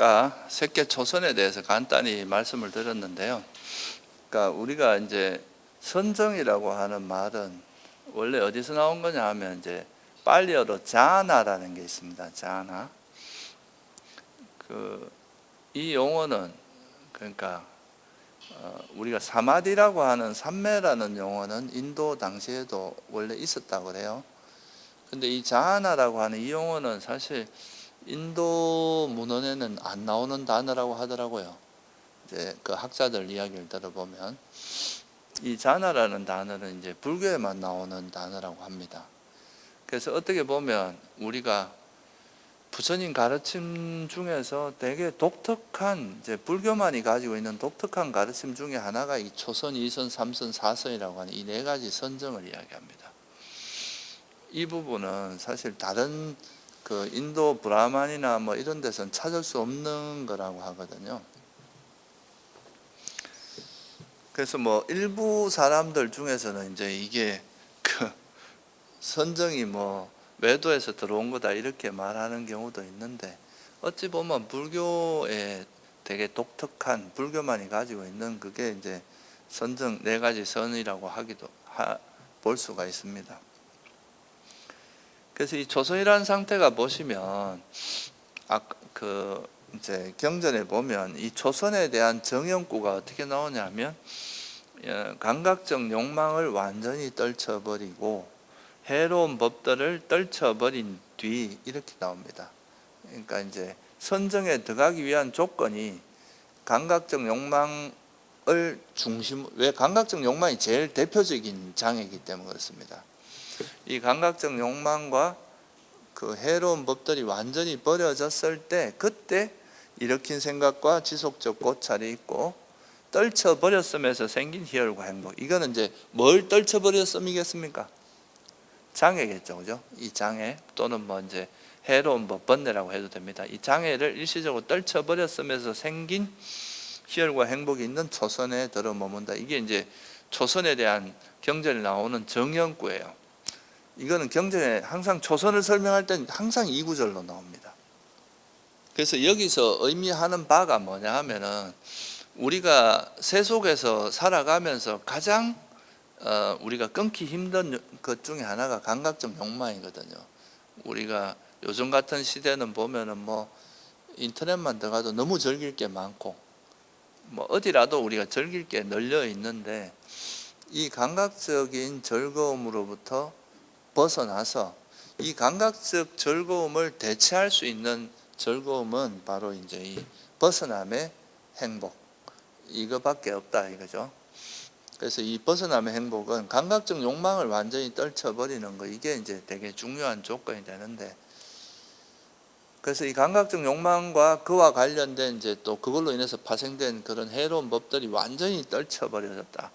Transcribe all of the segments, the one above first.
아까 색계 초선에 대해서 간단히 말씀을 드렸는데요. 그러니까 우리가 이제 선정이라고 하는 말은 원래 어디서 나온 거냐 하면 이제 빨리어로 자나라는 게 있습니다. 자나. 이 용어는 그러니까 우리가 사마디라고 하는 삼매라는 용어는 인도 당시에도 원래 있었다고 그래요. 근데 이 자나라고 하는 이 용어는 사실 인도 문헌에는 안 나오는 단어라고 하더라고요. 이제 그 학자들 이야기를 들어보면 이 자나라는 단어는 이제 불교에만 나오는 단어라고 합니다. 그래서 어떻게 보면 우리가 부처님 가르침 중에서 되게 독특한, 이제 불교만이 가지고 있는 독특한 가르침 중에 하나가 이 초선, 이선, 삼선, 사선이라고 하는 이 네 가지 선정을 이야기합니다. 이 부분은 사실 다른 그 인도 브라만이나 뭐 이런 데서는 찾을 수 없는 거라고 하거든요. 그래서 뭐 일부 사람들 중에서는 이제 이게 그 선정이 뭐 외도에서 들어온 거다 이렇게 말하는 경우도 있는데, 어찌 보면 불교에 되게 독특한, 불교만이 가지고 있는 그게 이제 선정 네 가지 선이라고 볼 수가 있습니다. 그래서 이 조선이라는 상태가 보시면 이제 경전에 보면 이 조선에 대한 정형구가 어떻게 나오냐면 감각적 욕망을 완전히 떨쳐버리고 해로운 법들을 떨쳐버린 뒤 이렇게 나옵니다. 그러니까 이제 선정에 들어가기 위한 조건이 감각적 욕망을 왜 감각적 욕망이 제일 대표적인 장애이기 때문에 그렇습니다. 이 감각적 욕망과 그 해로운 법들이 완전히 버려졌을 때, 그때 일으킨 생각과 지속적 고찰이 있고 떨쳐버렸음에서 생긴 희열과 행복. 이거는 이제 뭘 떨쳐버렸음이겠습니까? 장애겠죠, 그죠? 이 장애 또는 뭐 이제 해로운 법, 번뇌라고 해도 됩니다. 이 장애를 일시적으로 떨쳐버렸음에서 생긴 희열과 행복이 있는 초선에 들어 머문다. 이게 이제 초선에 대한 경전에 나오는 정형구예요. 이거는 경전에 항상 초선을 설명할 땐 항상 이 구절로 나옵니다. 그래서 여기서 의미하는 바가 뭐냐 하면은 우리가 세속에서 살아가면서 가장 우리가 끊기 힘든 것 중에 하나가 감각적 욕망이거든요. 우리가 요즘 같은 시대는 보면은 뭐 인터넷만 들어가도 너무 즐길 게 많고 뭐 어디라도 우리가 즐길 게 널려 있는데, 이 감각적인 즐거움으로부터 벗어나서 이 감각적 즐거움을 대체할 수 있는 즐거움은 바로 이제 이 벗어남의 행복, 이거밖에 없다 이거죠. 그래서 이 벗어남의 행복은 감각적 욕망을 완전히 떨쳐버리는 거, 이게 이제 되게 중요한 조건이 되는데, 그래서 이 감각적 욕망과 그와 관련된 이제 또 그걸로 인해서 파생된 그런 해로운 법들이 완전히 떨쳐버려졌다.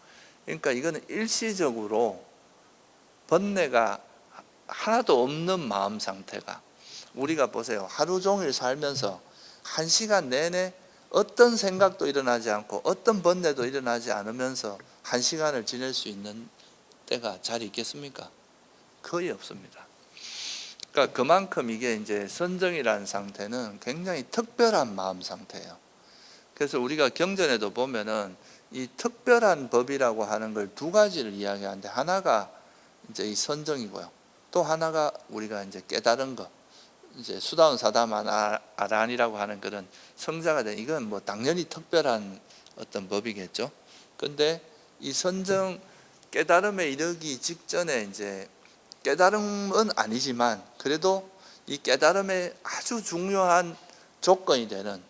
그러니까 이거는 일시적으로 번뇌가 하나도 없는 마음 상태가, 우리가 보세요. 하루 종일 살면서 1시간 내내 어떤 생각도 일어나지 않고 어떤 번뇌도 일어나지 않으면서 1시간을 지낼 수 있는 때가 잘 있겠습니까? 거의 없습니다. 그러니까 그만큼 이게 이제 선정이라는 상태는 굉장히 특별한 마음 상태예요. 그래서 우리가 경전에도 보면은 이 특별한 법이라고 하는 걸 두 가지를 이야기하는데, 하나가 이제 이 선정이고요. 또 하나가 우리가 이제 깨달은 것, 이제 수다운 사다만 아란이라고 하는 그런 성자가 된, 이건 뭐 당연히 특별한 어떤 법이겠죠. 근데 이 선정, 깨달음에 이르기 직전에 이제 깨달음은 아니지만 그래도 이 깨달음의 아주 중요한 조건이 되는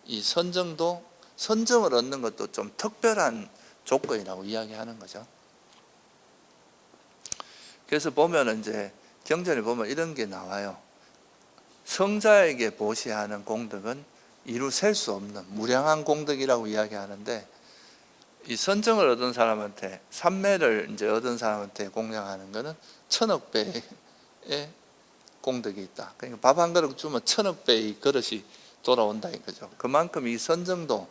이 선정도, 선정을 얻는 것도 좀 특별한 조건이라고 이야기하는 거죠. 그래서 보면 이제 경전에 보면 이런 게 나와요. 성자에게 보시하는 공덕은 이루 셀 수 없는 무량한 공덕이라고 이야기하는데, 이 선정을 얻은 사람한테, 삼매를 이제 얻은 사람한테 공양하는 것은 1000억 배의 공덕이 있다. 그러니까 밥 한 그릇 주면 1000억 배의 그릇이 돌아온다 이거죠. 그만큼 이 선정도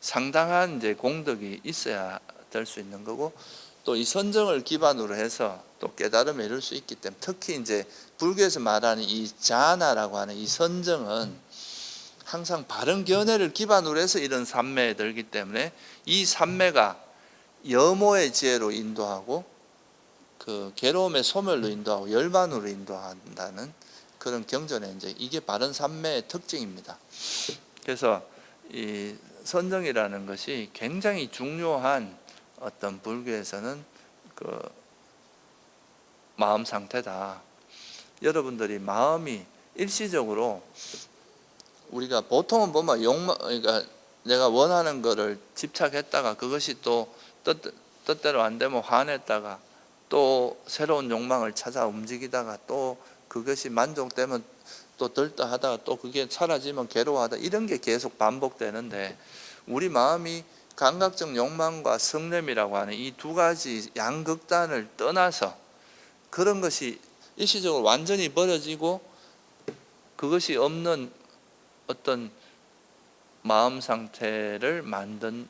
상당한 이제 공덕이 있어야 될 수 있는 거고, 또 이 선정을 기반으로 해서 또 깨달음에 이룰 수 있기 때문에, 특히 이제 불교에서 말하는 이 자나라고 하는 이 선정은 항상 바른 견해를 기반으로 해서 이런 삼매에 들기 때문에 이 삼매가 염호의 지혜로 인도하고 그 괴로움의 소멸로 인도하고 열반으로 인도한다는 그런 경전에 이제 이게 바른 삼매의 특징입니다. 그래서 이 선정이라는 것이 굉장히 중요한 어떤 불교에서는 그 마음 상태다. 여러분들이 마음이 일시적으로 우리가 보통은 보면 그러니까 내가 원하는 거를 집착했다가 그것이 또 뜻대로 안 되면 화냈다가 또 새로운 욕망을 찾아 움직이다가 또 그것이 만족되면 또 들떠하다가 또 그게 사라지면 괴로워하다, 이런 게 계속 반복되는데, 우리 마음이 감각적 욕망과 성냄이라고 하는 이 두 가지 양극단을 떠나서 그런 것이 일시적으로 완전히 버려지고 그것이 없는 어떤 마음 상태를 만든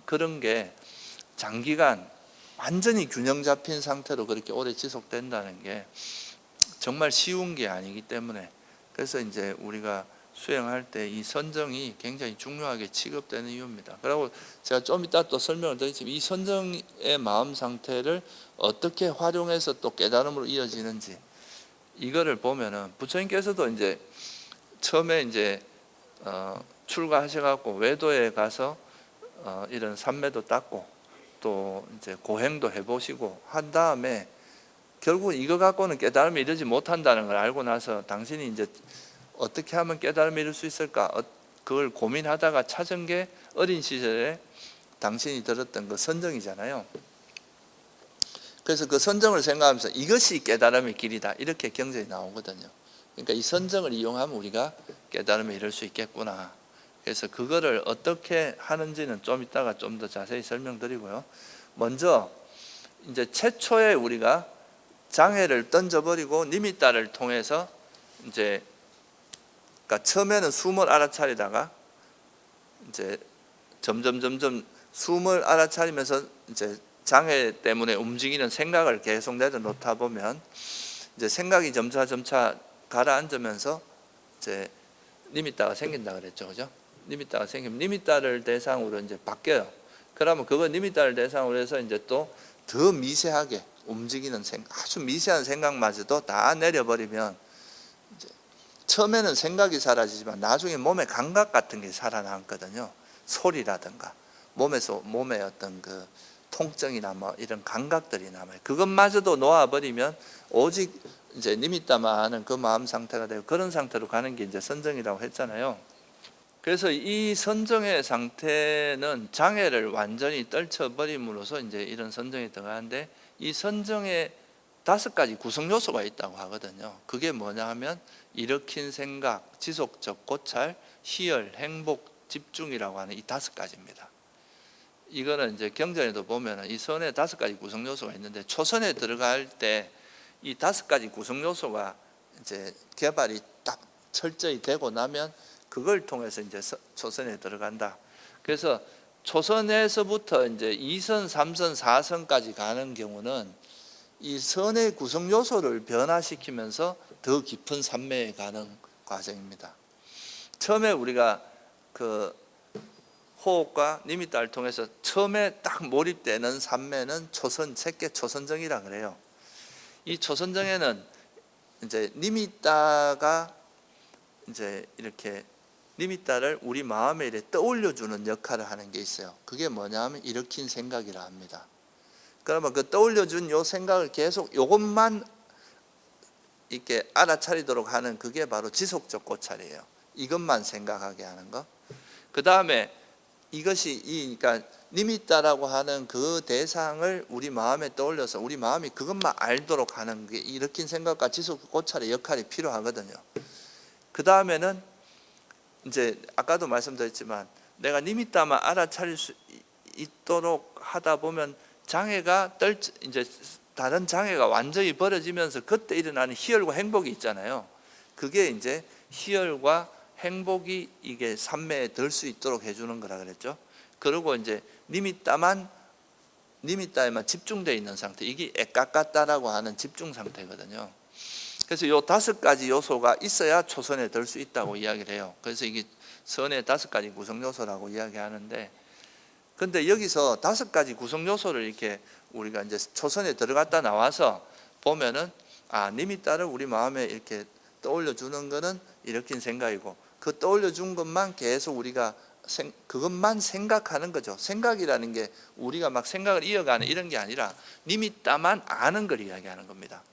그런 게 장기간 완전히 균형 잡힌 상태로 그렇게 오래 지속된다는 게 정말 쉬운 게 아니기 때문에, 그래서 이제 우리가 수행할 때 이 선정이 굉장히 중요하게 취급되는 이유입니다. 그리고 제가 좀 이따 또 설명을 드리지만 이 선정의 마음 상태를 어떻게 활용해서 또 깨달음으로 이어지는지, 이거를 보면은 부처님께서도 이제 처음에 이제 출가하셔갖고 외도에 가서 이런 삼매도 닦고 또 이제 고행도 해보시고 한 다음에 결국 이거 갖고는 깨달음에 이르지 못한다는 걸 알고 나서 당신이 이제 어떻게 하면 깨달음에 이룰 수 있을까, 그걸 고민하다가 찾은 게 어린 시절에 당신이 들었던 그 선정이잖아요. 그래서 그 선정을 생각하면서 이것이 깨달음의 길이다, 이렇게 경전이 나오거든요. 그러니까 이 선정을 이용하면 우리가 깨달음에 이룰 수 있겠구나. 그래서 그거를 어떻게 하는지는 좀 이따가 좀 더 자세히 설명드리고요. 먼저 이제 최초에 우리가 장애를 던져버리고 니미따를 통해서 이제, 그러니까 처음에는 숨을 알아차리다가 이제 점점 숨을 알아차리면서 이제 장애 때문에 움직이는 생각을 계속 내려놓다 보면 이제 생각이 점차 가라앉으면서 이제 니미따가 생긴다 그랬죠, 그죠? 니미따가 생기면 니미따를 대상으로 이제 바뀌어요. 그러면 그거 니미따를 대상으로 해서 이제 또 더 미세하게 움직이는 아주 미세한 생각마저도 다 내려버리면 이제 처음에는 생각이 사라지지만 나중에 몸의 감각 같은 게 살아남거든요. 소리라든가 몸의 어떤 그 통증이나 뭐 이런 감각들이 남아요. 그것마저도 놓아버리면 오직 이제 니미따만 하는 그 마음 상태가 되고, 그런 상태로 가는 게 이제 선정이라고 했잖아요. 그래서 이 선정의 상태는 장애를 완전히 떨쳐버림으로써 이제 이런 선정이 들어가는데, 이 선정에 5가지 구성 요소가 있다고 하거든요. 그게 뭐냐 하면 일으킨 생각, 지속적 고찰, 희열, 행복, 집중이라고 하는 이 5가지입니다. 이거는 이제 경전에도 보면 이 선에 5가지 구성 요소가 있는데, 초선에 들어갈 때 이 5가지 구성 요소가 이제 개발이 딱 철저히 되고 나면 그걸 통해서 이제 초선에 들어간다. 그래서 초선에서부터 이제 2선, 3선, 4선까지 가는 경우는 이 선의 구성 요소를 변화시키면서 더 깊은 삼매에 가는 과정입니다. 처음에 우리가 그 호흡과 니미따를 통해서 처음에 딱 몰입되는 삼매는 색계 초선정이라 그래요. 이 초선정에는 이제 니미따가 이제 이렇게 니미따를 우리 마음에 이렇게 떠올려주는 역할을 하는 게 있어요. 그게 뭐냐면 일으킨 생각이라 합니다. 그러면 그 떠올려준 요 생각을 계속 요것만 이렇게 알아차리도록 하는 그게 바로 지속적 고찰이에요. 이것만 생각하게 하는 거. 그 다음에 이것이 그러니까 니미따라고 하는 그 대상을 우리 마음에 떠올려서 우리 마음이 그것만 알도록 하는 게 일으킨 생각과 지속 고찰의 역할이 필요하거든요. 그 다음에는 이제 아까도 말씀드렸지만 내가 니미따만 알아차릴 수 있도록 하다 보면 장애가 이제 다른 장애가 완전히 버려지면서 그때 일어나는 희열과 행복이 있잖아요. 그게 이제 희열과 행복이 이게 삼매에 들 수 있도록 해주는 거라 그랬죠. 그리고 이제 니미따에만 집중되어 있는 상태, 이게 에까까따라고 하는 집중 상태거든요. 그래서 요 5가지 요소가 있어야 초선에 들 수 있다고 이야기를 해요. 그래서 이게 선의 5가지 구성 요소라고 이야기하는데, 근데 여기서 5가지 구성 요소를 이렇게 우리가 이제 초선에 들어갔다 나와서 보면은 니미따를 우리 마음에 이렇게 떠올려 주는 거는 일으킨 생각이고, 그 떠올려 준 것만 계속 우리가 그것만 생각하는 거죠. 생각이라는 게 우리가 막 생각을 이어가는 이런 게 아니라 니미따만 아는 걸 이야기하는 겁니다.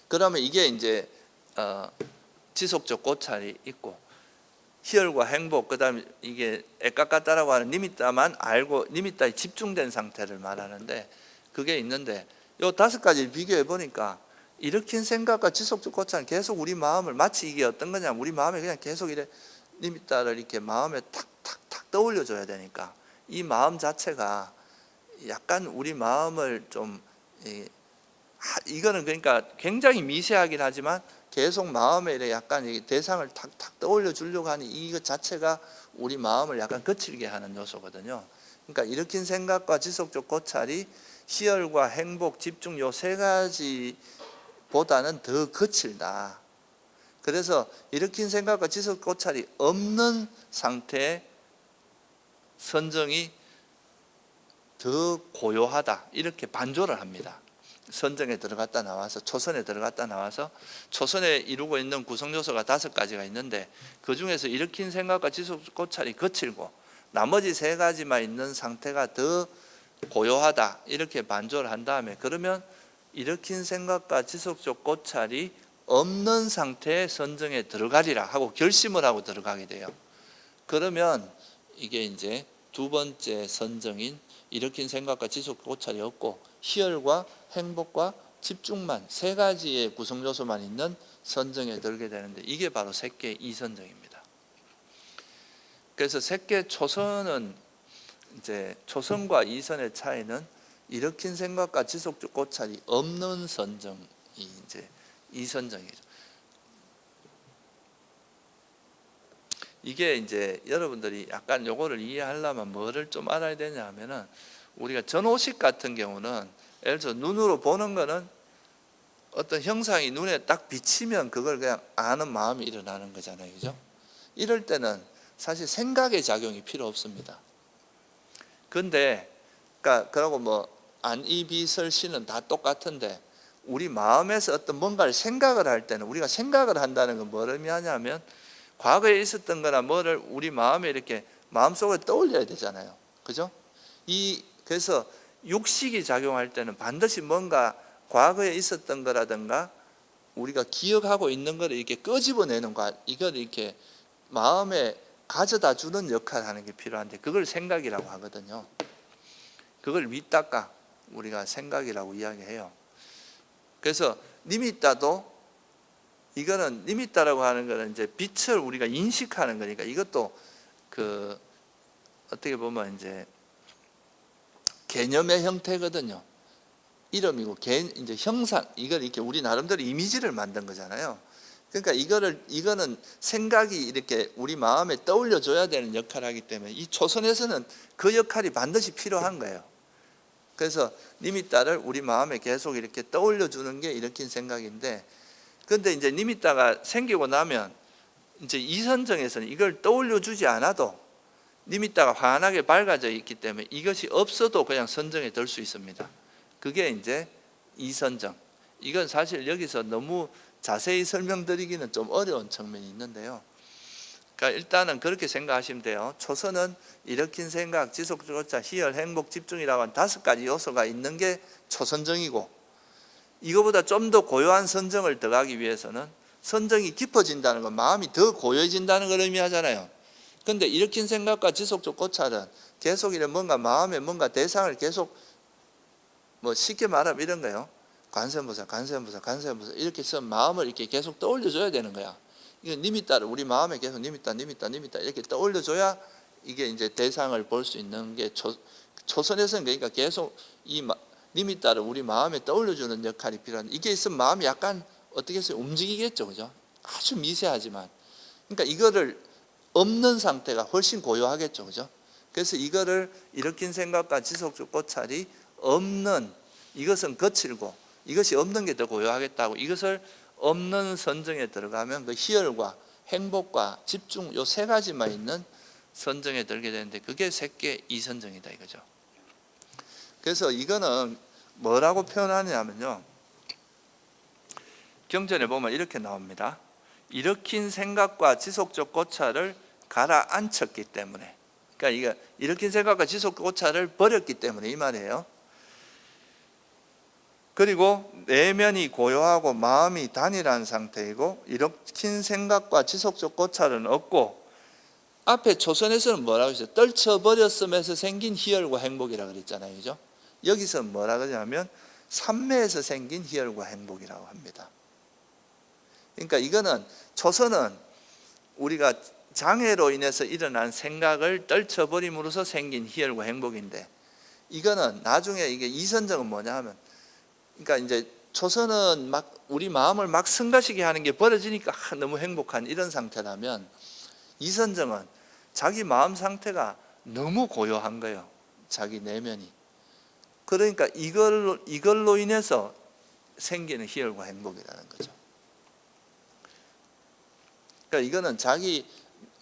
그러면 이게 이제 지속적 고찰이 있고, 희열과 행복, 그다음에 이게 에까까따라고 하는 니미따만 알고 니미따에 집중된 상태를 말하는데, 그게 있는데 요 5가지를 비교해 보니까 일으킨 생각과 지속적 고찰은 계속 우리 마음을, 마치 이게 어떤 거냐면 우리 마음에 그냥 계속 이래 니미따를 이렇게 마음에 탁탁탁 떠올려 줘야 되니까, 이 마음 자체가 약간 우리 마음을 좀 이거는 그러니까 굉장히 미세하긴 하지만 계속 마음에 이렇게 약간 대상을 탁탁 떠올려 주려고 하는 이것 자체가 우리 마음을 약간 거칠게 하는 요소거든요. 그러니까 일으킨 생각과 지속적 고찰이 희열과 행복, 집중 요 3가지보다는 더 거칠다. 그래서 일으킨 생각과 지속 고찰이 없는 상태의 선정이 더 고요하다, 이렇게 반조를 합니다. 선정에 들어갔다 나와서, 초선에 들어갔다 나와서, 초선에 이루고 있는 구성 요소가 5가지가 있는데 그 중에서 일으킨 생각과 지속 고찰이 거칠고 나머지 3가지만 있는 상태가 더 고요하다, 이렇게 반조를 한 다음에, 그러면 일으킨 생각과 지속적 고찰이 없는 상태의 선정에 들어가리라 하고 결심을 하고 들어가게 돼요. 그러면 이게 이제 2번째 선정인 일으킨 생각과 지속 고찰이 없고 희열과 행복과 집중만 3가지의 구성 요소만 있는 선정에 들게 되는데, 이게 바로 색계 이선정입니다. 그래서 색계 초선은 이제 초선과 이선의 차이는 일으킨 생각과 지속적 고찰이 없는 선정이 이제 이선정이죠. 이게 이제 여러분들이 약간 요거를 이해하려면 뭐를 좀 알아야 되냐 하면은, 우리가 전오식 같은 경우는 예를 들어 눈으로 보는 거는 어떤 형상이 눈에 딱 비치면 그걸 그냥 아는 마음이 일어나는 거잖아요, 그죠? 이럴 때는 사실 생각의 작용이 필요 없습니다. 근데 그러고 뭐 안이비설시는 다 똑같은데, 우리 마음에서 어떤 뭔가를 생각을 할 때는, 우리가 생각을 한다는 건 뭘 의미하냐면 과거에 있었던 거나 뭐를 우리 마음에 이렇게 마음속에 떠올려야 되잖아요, 그죠? 그래서 육식이 작용할 때는 반드시 뭔가 과거에 있었던 거라든가 우리가 기억하고 있는 거를 이렇게 끄집어내는 거, 이걸 이렇게 마음에 가져다 주는 역할을 하는 게 필요한데, 그걸 생각이라고 하거든요. 그걸 위따까 우리가 생각이라고 이야기해요. 그래서 니미따도, 이거는 니미따라고 하는 거는 이제 빛을 우리가 인식하는 거니까, 이것도 어떻게 보면 이제 개념의 형태거든요. 이름이고 이제 형상, 이걸 이렇게 우리 나름대로 이미지를 만든 거잖아요. 그러니까 이거는 생각이 이렇게 우리 마음에 떠올려 줘야 되는 역할을 하기 때문에 이 초선에서는 그 역할이 반드시 필요한 거예요. 그래서 니미따를 우리 마음에 계속 이렇게 떠올려 주는 게 일으킨 생각인데, 근데 이제 니미따가 생기고 나면 이제 이선정에서는 이걸 떠올려 주지 않아도 니미따가 환하게 밝아져 있기 때문에 이것이 없어도 그냥 선정에 들 수 있습니다. 그게 이제 이선정. 이건 사실 여기서 너무 자세히 설명드리기는 좀 어려운 측면이 있는데요. 그러니까 일단은 그렇게 생각하시면 돼요. 초선은 일으킨 생각, 지속적 고찰, 희열, 행복, 집중이라고 하는 5가지 요소가 있는 게 초선정이고, 이거보다 좀 더 고요한 선정을 더하기 위해서는 선정이 깊어진다는 건 마음이 더 고요해진다는 걸 의미하잖아요. 근데 일으킨 생각과 지속적 고찰은 계속 이런 뭔가 마음에 뭔가 대상을 계속, 뭐 쉽게 말하면 이런 거예요. 관세음보살, 관세음보살, 관세음보살 이렇게 해서 마음을 이렇게 계속 떠올려줘야 되는 거야. 이거 니미따를 우리 마음에 계속 니미따 이렇게 떠올려줘야 이게 이제 대상을 볼 수 있는 게 초선에서는, 그러니까 계속 이 니미따를 우리 마음에 떠올려주는 역할이 필요한데, 이게 있으면 마음이 약간 어떻게 해서 움직이겠죠, 그죠? 아주 미세하지만. 그러니까 이거를 없는 상태가 훨씬 고요하겠죠, 그죠? 그래서 이거를 일으킨 생각과 지속적 고찰이 없는, 이것은 거칠고 이것이 없는 게 더 고요하겠다고, 이것을 없는 선정에 들어가면 그 희열과 행복과 집중 요 세 가지만 있는 선정에 들게 되는데 그게 새끼 이선정이다 이거죠. 그래서 이거는 뭐라고 표현하냐면요, 경전에 보면 이렇게 나옵니다. 일으킨 생각과 지속적 고찰을 가라앉혔기 때문에, 그러니까 이거 일으킨 생각과 지속적 고찰을 버렸기 때문에 이 말이에요. 그리고 내면이 고요하고 마음이 단일한 상태이고 일으킨 생각과 지속적 고찰은 없고, 앞에 초선에서는 뭐라고 했어요? 떨쳐버렸음에서 생긴 희열과 행복이라고 그랬잖아요, 그죠? 여기서 뭐라 그러냐면 삼매에서 생긴 희열과 행복이라고 합니다. 그러니까 이거는 초선은 우리가 장애로 인해서 일어난 생각을 떨쳐버림으로써 생긴 희열과 행복인데, 이거는 나중에 이게 이선정은 뭐냐 하면, 그러니까 이제 초선은 막 우리 마음을 막 승가시게 하는 게 벌어지니까 너무 행복한 이런 상태라면, 이선정은 자기 마음 상태가 너무 고요한 거예요, 자기 내면이. 그러니까 이걸로 인해서 생기는 희열과 행복이라는 거죠. 그러니까 이거는 자기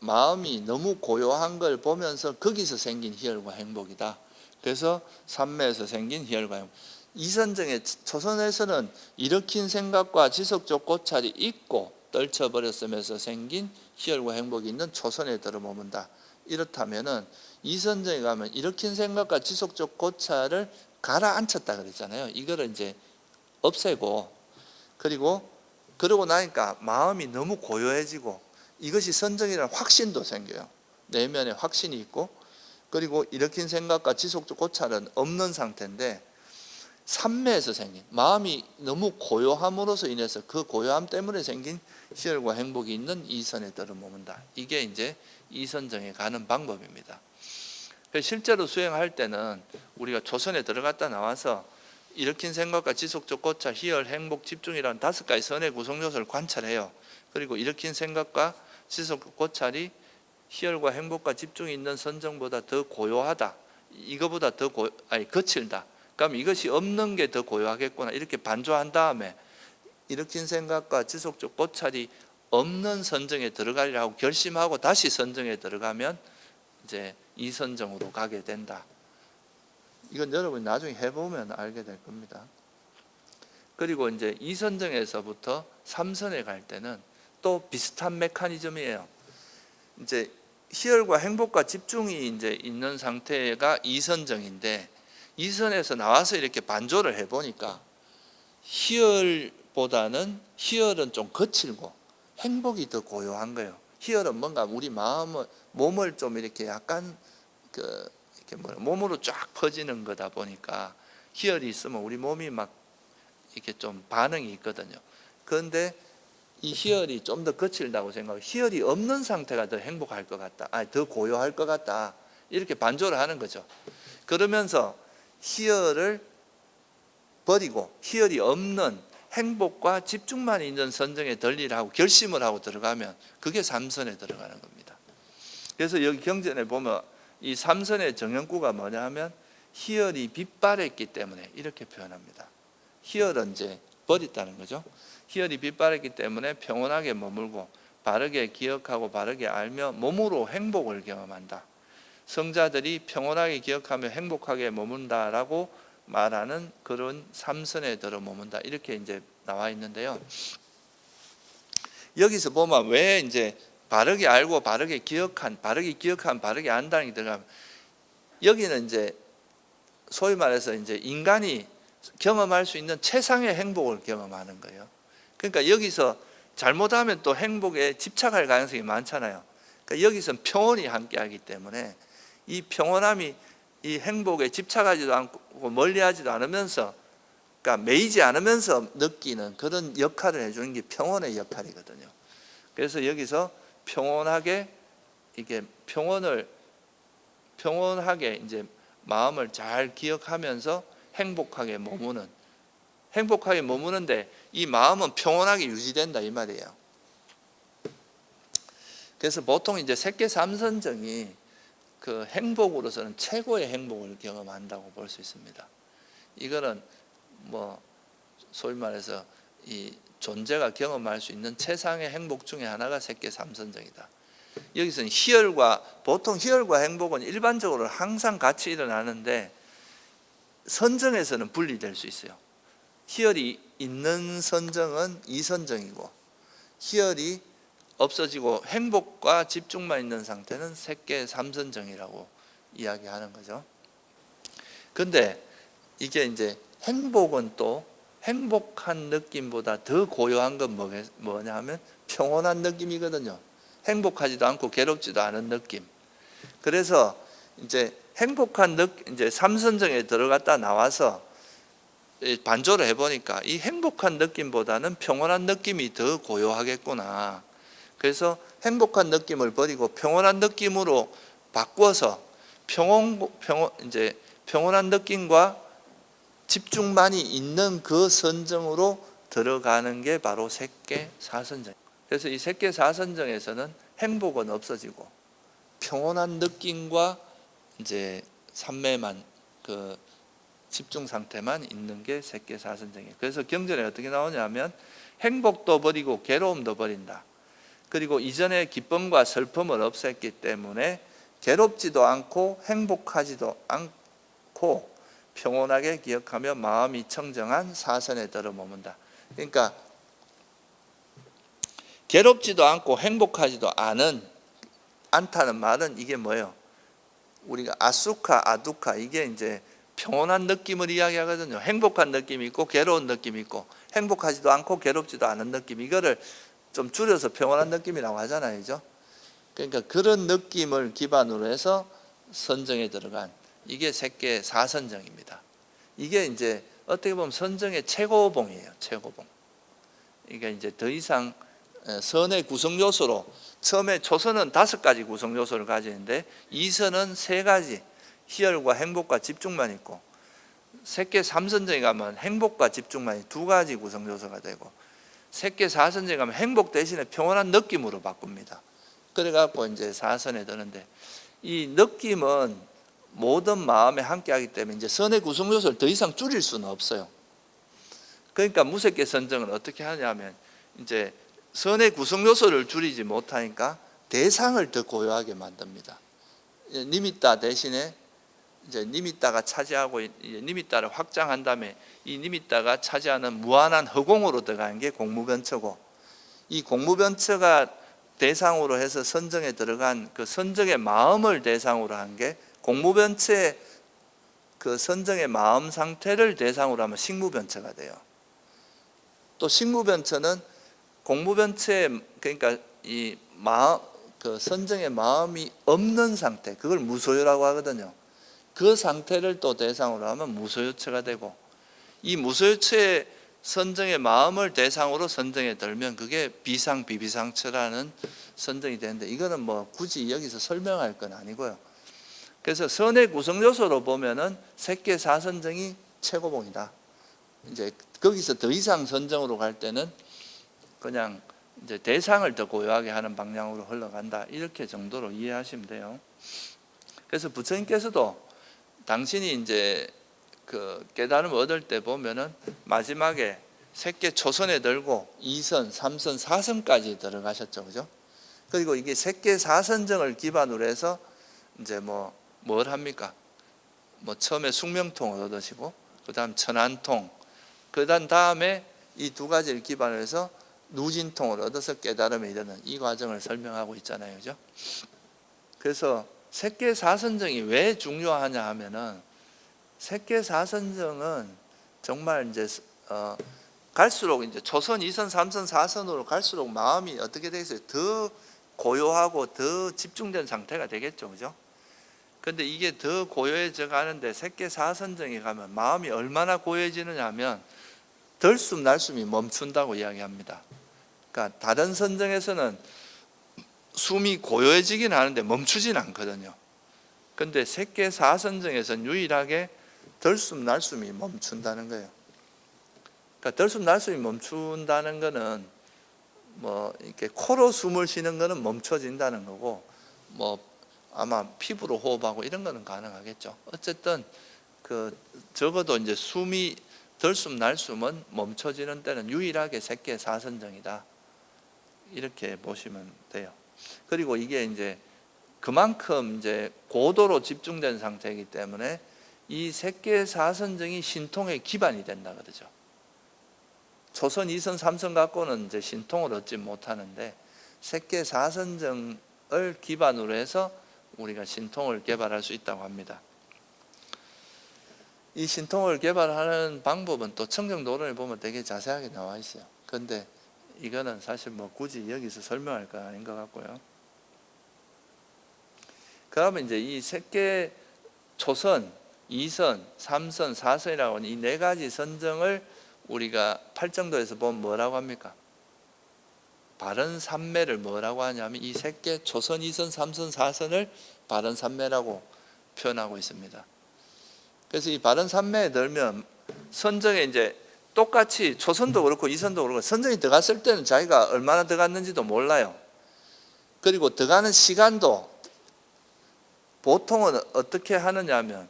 마음이 너무 고요한 걸 보면서 거기서 생긴 희열과 행복이다. 그래서 삼매에서 생긴 희열과 행복. 이선정의 초선에서는 일으킨 생각과 지속적 고찰이 있고 떨쳐버렸음에서 생긴 희열과 행복이 있는 초선에 들어머문다. 이렇다면은 이선정에 가면 일으킨 생각과 지속적 고찰을 가라앉혔다 그랬잖아요. 이거를 이제 없애고, 그러고 나니까 마음이 너무 고요해지고 이것이 선정이라는 확신도 생겨요. 내면에 확신이 있고, 그리고 일으킨 생각과 지속적 고찰은 없는 상태인데, 삼매에서 생긴 마음이 너무 고요함으로써 인해서 그 고요함 때문에 생긴 희열과 행복이 있는 이선에 들어머문다. 이게 이제 이선정에 가는 방법입니다. 실제로 수행할 때는 우리가 초선에 들어갔다 나와서 일으킨 생각과 지속적 고찰, 희열, 행복, 집중이라는 5가지 선의 구성 요소를 관찰해요. 그리고 일으킨 생각과 지속적 고찰이 희열과 행복과 집중이 있는 선정보다 더 고요하다, 이거보다 더 거칠다, 그럼 이것이 없는 게 더 고요하겠구나, 이렇게 반조한 다음에 일으킨 생각과 지속적 고찰이 없는 선정에 들어가리라고 결심하고 다시 선정에 들어가면 이제 이선정으로 가게 된다. 이건 여러분이 나중에 해보면 알게 될 겁니다. 그리고 이제 이선정에서부터 삼선에 갈 때는 또 비슷한 메커니즘이에요. 이제 희열과 행복과 집중이 이제 있는 상태가 이선정인데, 이선에서 나와서 이렇게 반조를 해보니까 희열은 좀 거칠고 행복이 더 고요한 거예요. 희열은 뭔가 우리 몸을 좀 이렇게 약간 몸으로 쫙 퍼지는 거다 보니까 희열이 있으면 우리 몸이 막 이렇게 좀 반응이 있거든요. 그런데 이 희열이 좀 더 거칠다고 생각하고, 희열이 없는 상태가 더 행복할 것 같다, 더 고요할 것 같다, 이렇게 반조를 하는 거죠. 그러면서 희열을 버리고 희열이 없는 행복과 집중만 있는 선정에 들리라고 결심을 하고 들어가면 그게 삼선에 들어가는 겁니다. 그래서 여기 경전에 보면 이 삼선의 정연구가 뭐냐 하면 희열이 빛바랬기 때문에 이렇게 표현합니다. 희열은 이제 버렸다는 거죠. 희열이 빛바랬기 때문에 평온하게 머물고 바르게 기억하고 바르게 알며 몸으로 행복을 경험한다. 성자들이 평온하게 기억하며 행복하게 머문다라고 말하는 그런 삼선에 들어 머문다, 이렇게 이제 나와 있는데요. 여기서 보면 왜 이제 바르게 알고 바르게 기억한, 바르게 안다는 게 들어가면, 여기는 이제 소위 말해서 이제 인간이 경험할 수 있는 최상의 행복을 경험하는 거예요. 그러니까 여기서 잘못하면 또 행복에 집착할 가능성이 많잖아요. 그러니까 여기서는 평온이 함께하기 때문에 이 평온함이 이 행복에 집착하지도 않고 멀리하지도 않으면서, 그러니까 매이지 않으면서 느끼는 그런 역할을 해주는 게 평온의 역할이거든요. 그래서 여기서 평온하게 이게 평온하게 이제 마음을 잘 기억하면서 행복하게 머무는데 이 마음은 평온하게 유지된다 이 말이에요. 그래서 보통 이제 색계 삼선정이 그 행복으로서는 최고의 행복을 경험한다고 볼 수 있습니다. 이거는 뭐 소위 말해서 이 존재가 경험할 수 있는 최상의 행복 중에 하나가 색계 삼선정이다. 여기서는 희열과, 보통 희열과 행복은 일반적으로 항상 같이 일어나는데 선정에서는 분리될 수 있어요. 희열이 있는 선정은 이선정이고, 희열이 없어지고 행복과 집중만 있는 상태는 색계 삼선정이라고 이야기하는 거죠. 근데 이게 이제 행복은 또 행복한 느낌보다 더 고요한 건 뭐냐 하면 평온한 느낌이거든요. 행복하지도 않고 괴롭지도 않은 느낌. 그래서 이제 행복한 느낌, 이제 삼선정에 들어갔다 나와서 반조를 해보니까 이 행복한 느낌보다는 평온한 느낌이 더 고요하겠구나. 그래서 행복한 느낌을 버리고 평온한 느낌으로 바꿔서 평온한 느낌과 집중만이 있는 그 선정으로 들어가는 게 바로 색계 사선정. 그래서 이 색계 사선정에서는 행복은 없어지고 평온한 느낌과 이제 삼매만, 그 집중 상태만 있는 게 색계 사선정이에요. 그래서 경전에 어떻게 나오냐면 행복도 버리고 괴로움도 버린다. 그리고 이전에 기쁨과 슬픔을 없앴기 때문에 괴롭지도 않고 행복하지도 않고 평온하게 기억하며 마음이 청정한 사선에 들어머문다. 그러니까 괴롭지도 않고 행복하지도 않다는 말은 이게 뭐예요? 우리가 아수카, 아두카, 이게 이제 평온한 느낌을 이야기하거든요. 행복한 느낌이 있고 괴로운 느낌이 있고, 행복하지도 않고 괴롭지도 않은 느낌, 이거를 좀 줄여서 평온한 느낌이라고 하잖아요, 그죠? 그러니까 그런 느낌을 기반으로 해서 선정에 들어간, 이게 색계 사선정입니다. 이게 이제 어떻게 보면 선정의 최고봉이에요. 최고봉. 그러니까 이제 더 이상 선의 구성 요소로, 처음에 초선은 5가지 구성 요소를 가지는데 이선은 3가지, 희열과 행복과 집중만 있고, 색계 삼선정에 가면 행복과 집중만이 2가지 구성 요소가 되고, 색계 사선정에 가면 행복 대신에 평온한 느낌으로 바꿉니다. 그래갖고 이제 사선에 드는데, 이 느낌은 모든 마음에 함께하기 때문에 이제 선의 구성 요소를 더 이상 줄일 수는 없어요. 그러니까 무색계 선정은 어떻게 하냐면, 이제 선의 구성 요소를 줄이지 못하니까 대상을 더 고요하게 만듭니다. 니미따 대신에 이제 니미따가 차지하고, 니미따를 확장한 다음에 이 니미따가 차지하는 무한한 허공으로 들어가는 게 공무변처고, 이 공무변처가 대상으로 해서 선정에 들어간 그 선정의 마음을 대상으로 한 게, 공무변처의 그 선정의 마음 상태를 대상으로 하면 식무변처가 돼요. 또 식무변처는 공무변처의, 그러니까 이 마음, 그 선정의 마음이 없는 상태, 그걸 무소유라고 하거든요. 그 상태를 또 대상으로 하면 무소유처가 되고, 이 무소유처의 선정의 마음을 대상으로 선정에 들면 그게 비상 비비상처라는 선정이 되는데, 이거는 뭐 굳이 여기서 설명할 건 아니고요. 그래서 선의 구성 요소로 보면은 색계 사선정이 최고봉이다. 이제 거기서 더 이상 선정으로 갈 때는 그냥 이제 대상을 더 고요하게 하는 방향으로 흘러간다, 이렇게 정도로 이해하시면 돼요. 그래서 부처님께서도 당신이 이제 그 깨달음을 얻을 때 보면은 마지막에 색계 초선에 들고 2선, 3선, 4선까지 들어가셨죠, 그죠? 그리고 이게 색계 사선정을 기반으로 해서 이제 뭘 합니까? 처음에 숙명통을 얻으시고, 그 다음 천안통, 그 다음에 이 2가지를 기반으로 해서 누진통을 얻어서 깨달음에 이르는 이 과정을 설명하고 있잖아요, 그죠? 그래서 색계 사선정이 왜 중요하냐 하면은, 색계 사선정은 정말 이제 갈수록 이제 초선, 2선, 3선, 4선으로 갈수록 마음이 어떻게 되겠어요? 더 고요하고 더 집중된 상태가 되겠죠, 그죠? 근데 이게 더 고요해져 가는데 색계 사선정에 가면 마음이 얼마나 고요해지느냐 하면 들숨 날숨이 멈춘다고 이야기합니다. 그러니까 다른 선정에서는 숨이 고요해지긴 하는데 멈추진 않거든요. 근데 색계 사선정에서는 유일하게 들숨 날숨이 멈춘다는 거예요. 그러니까 들숨 날숨이 멈춘다는 거는 이렇게 코로 숨을 쉬는 거는 멈춰진다는 거고, 아마 피부로 호흡하고 이런 거는 가능하겠죠. 어쨌든 적어도 이제 숨이 들숨 날숨은 멈춰지는 때는 유일하게 새끼의 사선정이다. 이렇게 보시면 돼요. 그리고 이게 이제 그만큼 이제 고도로 집중된 상태이기 때문에 이 새끼의 사선정이 신통의 기반이 된다 그러죠. 초선, 2선, 3선 갖고는 이제 신통을 얻지 못하는데 새끼의 사선정을 기반으로 해서 우리가 신통을 개발할 수 있다고 합니다. 이 신통을 개발하는 방법은 또 청정도론에 보면 되게 자세하게 나와 있어요. 그런데 이거는 사실 뭐 굳이 여기서 설명할 건 아닌 것 같고요. 그러면 이제 이 새끼 초선, 2선, 3선, 4선이라고 하는 이 네 가지 선정을 우리가 팔정도에서 보면 뭐라고 합니까? 바른 삼매를 뭐라고 하냐면 이 새끼 초선, 2선, 3선, 4선을 바른 삼매라고 표현하고 있습니다. 그래서 이 바른 삼매에 들면 선정에 이제 똑같이 초선도 그렇고 2선도 그렇고 선정이 들어갔을 때는 자기가 얼마나 들어갔는지도 몰라요. 그리고 들어가는 시간도 보통은 어떻게 하느냐 하면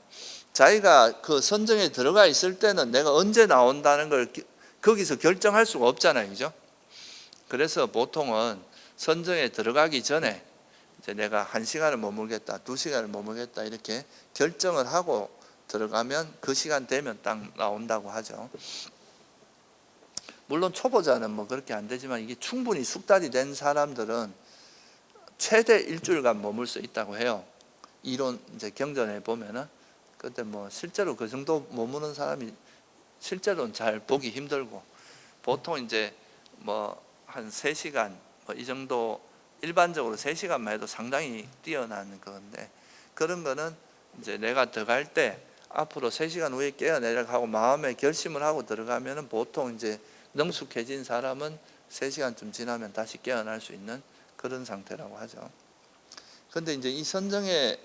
자기가 그 선정에 들어가 있을 때는 내가 언제 나온다는 걸 거기서 결정할 수가 없잖아요. 그죠? 그래서 보통은 선정에 들어가기 전에 이제 내가 1시간을 머물겠다, 2시간을 머물겠다 이렇게 결정을 하고 들어가면 그 시간 되면 딱 나온다고 하죠. 물론 초보자는 뭐 그렇게 안 되지만 이게 충분히 숙달이 된 사람들은 최대 일주일간 머물 수 있다고 해요. 이론 이제 경전에 보면은. 근데 뭐 실제로 그 정도 머무는 사람이 실제로는 잘 보기 힘들고 보통 이제 뭐 한 3시간 뭐 이 정도 일반적으로 3시간만 해도 상당히 뛰어난 건데 그런 거는 이제 내가 들어갈 때 앞으로 3시간 후에 깨어내려고 하고 마음의 결심을 하고 들어가면은 보통 이제 능숙해진 사람은 3시간쯤 지나면 다시 깨어날 수 있는 그런 상태라고 하죠. 근데 이제 이 선정에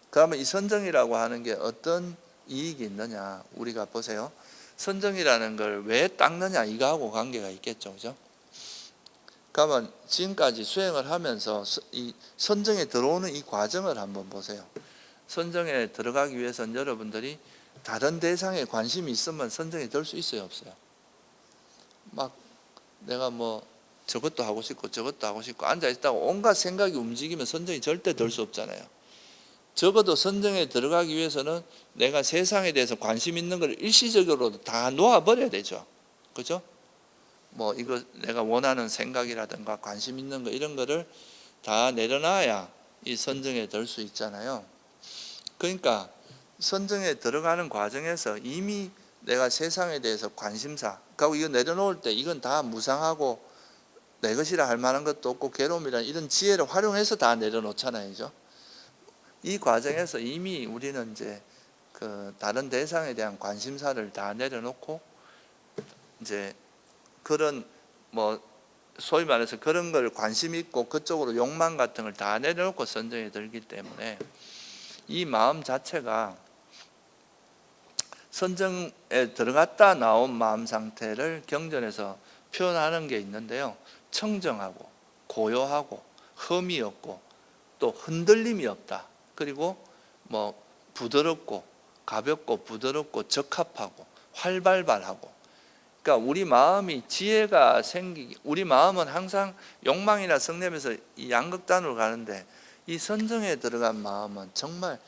그러면 이 선정이라고 하는 게 어떤 이익이 있느냐? 우리가 보세요. 선정이라는 걸 왜 닦느냐 이거하고 관계가 있겠죠. 그죠? 그러면 지금까지 수행을 하면서 이 선정에 들어오는 이 과정을 한번 보세요. 선정에 들어가기 위해서는 여러분들이 다른 대상에 관심이 있으면 선정에 들 수 있어요, 없어요? 막 내가 뭐 저것도 하고 싶고 저것도 하고 싶고 앉아있다가 온갖 생각이 움직이면 선정이 절대 들 수 없잖아요. 적어도 선정에 들어가기 위해서는 내가 세상에 대해서 관심 있는 걸 일시적으로 다 놓아버려야 되죠. 그죠? 뭐 이거 내가 원하는 생각이라든가 관심 있는 거 이런 거를 다 내려놔야 이 선정에 들 수 있잖아요. 그러니까 선정에 들어가는 과정에서 이미 내가 세상에 대해서 관심사 그리고 이거 내려놓을 때 이건 다 무상하고 내 것이라 할 만한 것도 없고 괴로움이라는 이런 지혜를 활용해서 다 내려놓잖아요. 그죠? 이 과정에서 이미 우리는 이제 그 다른 대상에 대한 관심사를 다 내려놓고 이제 그런 뭐 소위 말해서 그런 걸 관심 있고 그쪽으로 욕망 같은 걸 다 내려놓고 선정에 들기 때문에 이 마음 자체가 선정에 들어갔다 나온 마음 상태를 경전에서 표현하는 게 있는데요. 청정하고 고요하고 흠이 없고 또 흔들림이 없다. 그리고 뭐 부드럽고 가볍고 부드럽고 적합하고 활발발하고 그러니까 우리 마음이 지혜가 생기기 우리 마음은 항상 욕망이나 성냄에서 이 양극단으로 가는데 이 선정에 들어간 마음은 정말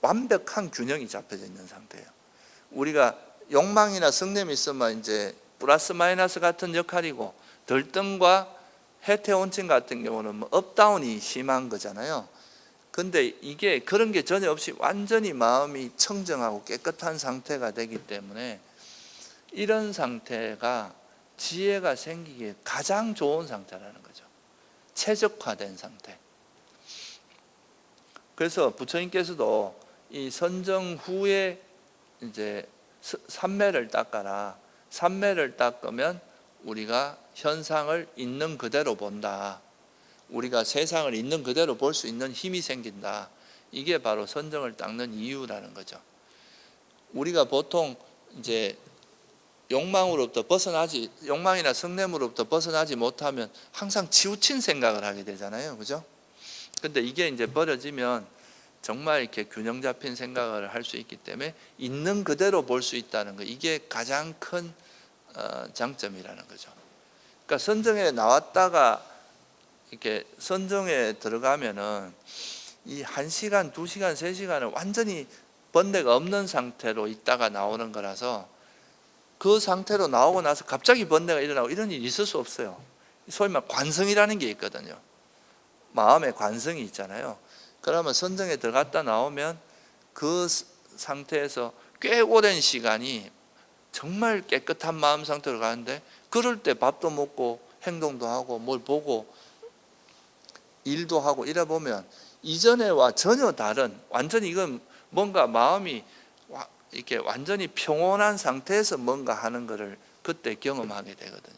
완벽한 균형이 잡혀져 있는 상태예요. 우리가 욕망이나 성냄이 있으면 이제 플러스 마이너스 같은 역할이고 들등과 해태온칭 같은 경우는 뭐 업다운이 심한 거잖아요. 근데 이게 그런 게 전혀 없이 완전히 마음이 청정하고 깨끗한 상태가 되기 때문에 이런 상태가 지혜가 생기기에 가장 좋은 상태라는 거죠. 최적화된 상태. 그래서 부처님께서도 이 선정 후에 이제 삼매를 닦아라. 삼매를 닦으면 우리가 현상을 있는 그대로 본다. 우리가 세상을 있는 그대로 볼 수 있는 힘이 생긴다. 이게 바로 선정을 닦는 이유라는 거죠. 우리가 보통 이제 욕망이나 성냄으로부터 벗어나지 못하면 항상 치우친 생각을 하게 되잖아요. 그죠? 근데 이게 이제 버려지면 정말 이렇게 균형 잡힌 생각을 할 수 있기 때문에 있는 그대로 볼 수 있다는 거, 이게 가장 큰 장점이라는 거죠. 그러니까 선정에 나왔다가 이렇게 선정에 들어가면은 이 1시간, 2시간, 3시간을 완전히 번뇌가 없는 상태로 있다가 나오는 거라서 그 상태로 나오고 나서 갑자기 번뇌가 일어나고 이런 일이 있을 수 없어요. 소위 말 관성이라는 게 있거든요. 마음의 관성이 있잖아요. 그러면 선정에 들어갔다 나오면 그 상태에서 꽤 오랜 시간이 정말 깨끗한 마음 상태로 가는데, 그럴 때 밥도 먹고 행동도 하고 뭘 보고 일도 하고 이래 보면 이전에와 전혀 다른, 완전히 이건 뭔가 마음이 이렇게 완전히 평온한 상태에서 뭔가 하는 것을 그때 경험하게 되거든요.